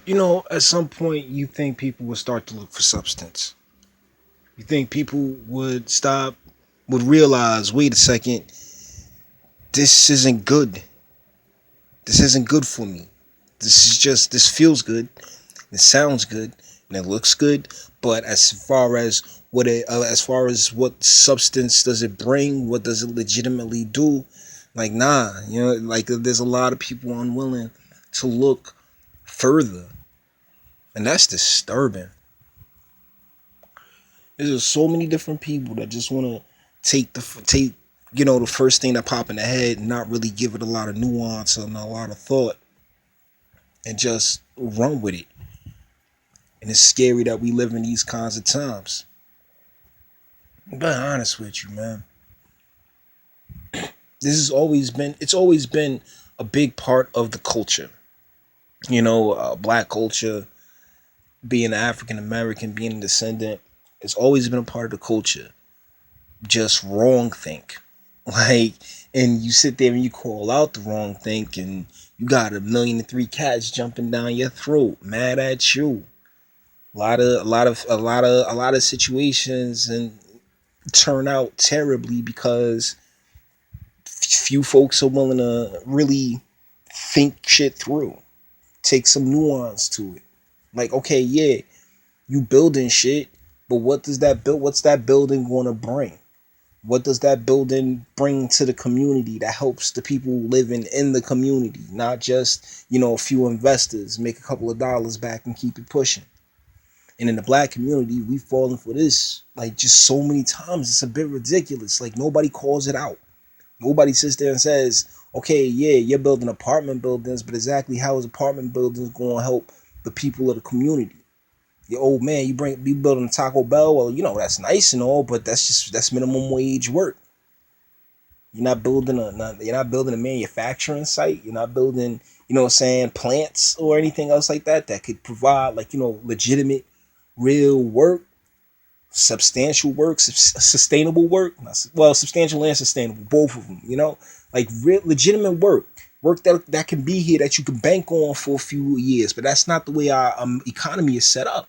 At some point, you think people would start to look for substance. You think people would realize, wait a second, this isn't good. This isn't good for me. This feels good. It sounds good and it looks good, but as far as what substance does it bring, what does it legitimately do? Like nah, like there's a lot of people unwilling to look further, and that's disturbing. There's just so many different people that just want to take the first thing that pop in the head and not really give it a lot of nuance and a lot of thought and just run with it. And it's scary that we live in these kinds of times. I'm being honest with you, man. It's always been a big part of the culture. Black culture, being African American, being a descendant, it's always been a part of the culture. Just wrong think. Like, and you sit there and you call out the wrong think, and you got 1,000,003 cats jumping down your throat, mad at you. A lot of situations and turn out terribly because few folks are willing to really think shit through, take some nuance to it. Like, okay, yeah, you building shit, but what's that building going to bring? What does that building bring to the community that helps the people living in the community, not just, a few investors make a couple of dollars back and keep it pushing? And in the black community, we've fallen for this like just so many times. It's a bit ridiculous. Like, nobody calls it out. Nobody sits there and says, okay, yeah, you're building apartment buildings, but exactly how is apartment buildings going to help the people of the community? Your old man, you building a Taco Bell. Well, that's nice and all, but that's minimum wage work. You're not building a manufacturing site. You're not building, plants or anything else like that could provide like, legitimate, real work, substantial work, sustainable work. Well, substantial and sustainable, both of them. Like legitimate work that can be here that you can bank on for a few years. But that's not the way our economy is set up.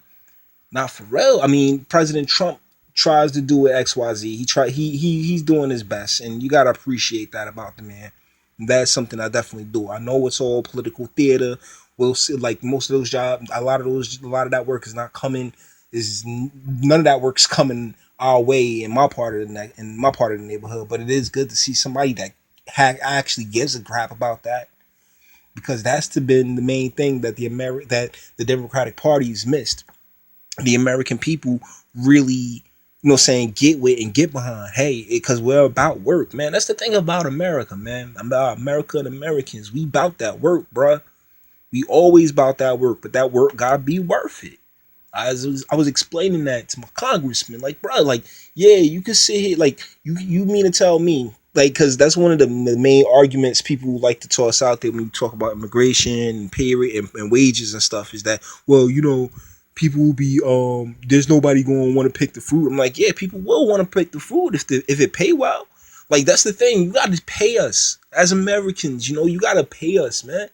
Not for real. I mean, President Trump tries to do it XYZ. He's doing his best, and you gotta appreciate that about the man. That's something I definitely do. I know it's all political theater. We'll see, like most of those jobs, a lot of that work is not coming. Is none of that work's coming our way in my part of the neighborhood. But it is good to see somebody that actually gives a crap about that, because that's been the main thing that that the Democratic Party's missed. The American people really, saying get with and get behind. Hey, because we're about work, man. That's the thing about America, man. About America and Americans. We about that work, bruh. We always about that work, but that work gotta be worth it. I was explaining that to my congressman, like, bro, like, yeah, you can sit here, like, you mean to tell me, like, because that's one of the main arguments people like to toss out there when you talk about immigration and pay rate and wages and stuff, is that, well, people will be there's nobody going to want to pick the food. I'm like, yeah, people will want to pick the food if it pay well. Like, that's the thing, you got to pay us as Americans. You got to pay us, man.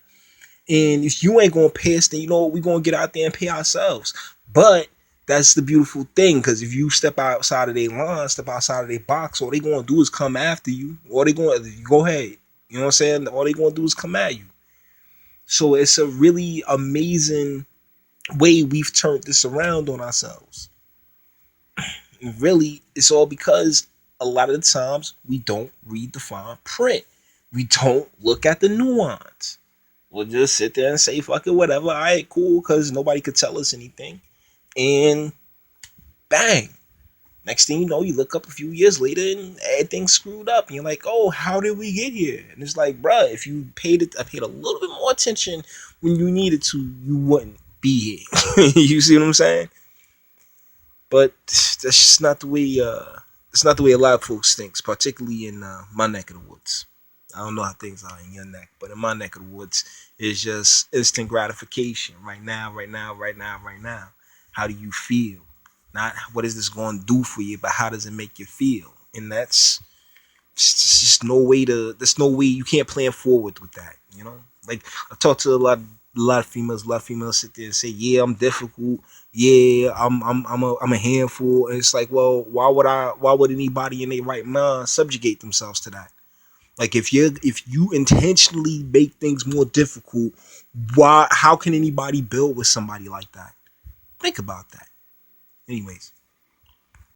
And if you ain't gonna pay us, then we're gonna get out there and pay ourselves. But that's the beautiful thing, because if you step outside of their line, step outside of their box, all they gonna do is come after you. Or they gonna go ahead. You know what I'm saying? All they gonna do is come at you. So it's a really amazing way we've turned this around on ourselves. And really, it's all because a lot of the times we don't read the fine print. We don't look at the nuance. We'll just sit there and say fuck it, whatever. All right, cool, because nobody could tell us anything. And bang. Next thing you know, you look up a few years later and everything's screwed up. And you're like, oh, how did we get here? And it's like, bruh, if you I paid a little bit more attention when you needed to, you wouldn't be here. You see what I'm saying? But that's just not the way. It's not the way a lot of folks thinks, particularly in my neck of the woods. I don't know how things are in your neck, but in my neck of the woods, it's just instant gratification. Right now, right now, right now, right now. How do you feel? Not what is this going to do for you, but how does it make you feel? And that's just no way to. There's no way you can't plan forward with that. Like, I talk to a lot of a lot of females sit there and say, "Yeah, I'm difficult. Yeah, I'm a handful." And it's like, well, why would anybody in their right mind subjugate themselves to that? Like, if you intentionally make things more difficult, why? How can anybody build with somebody like that? Think about that. Anyways.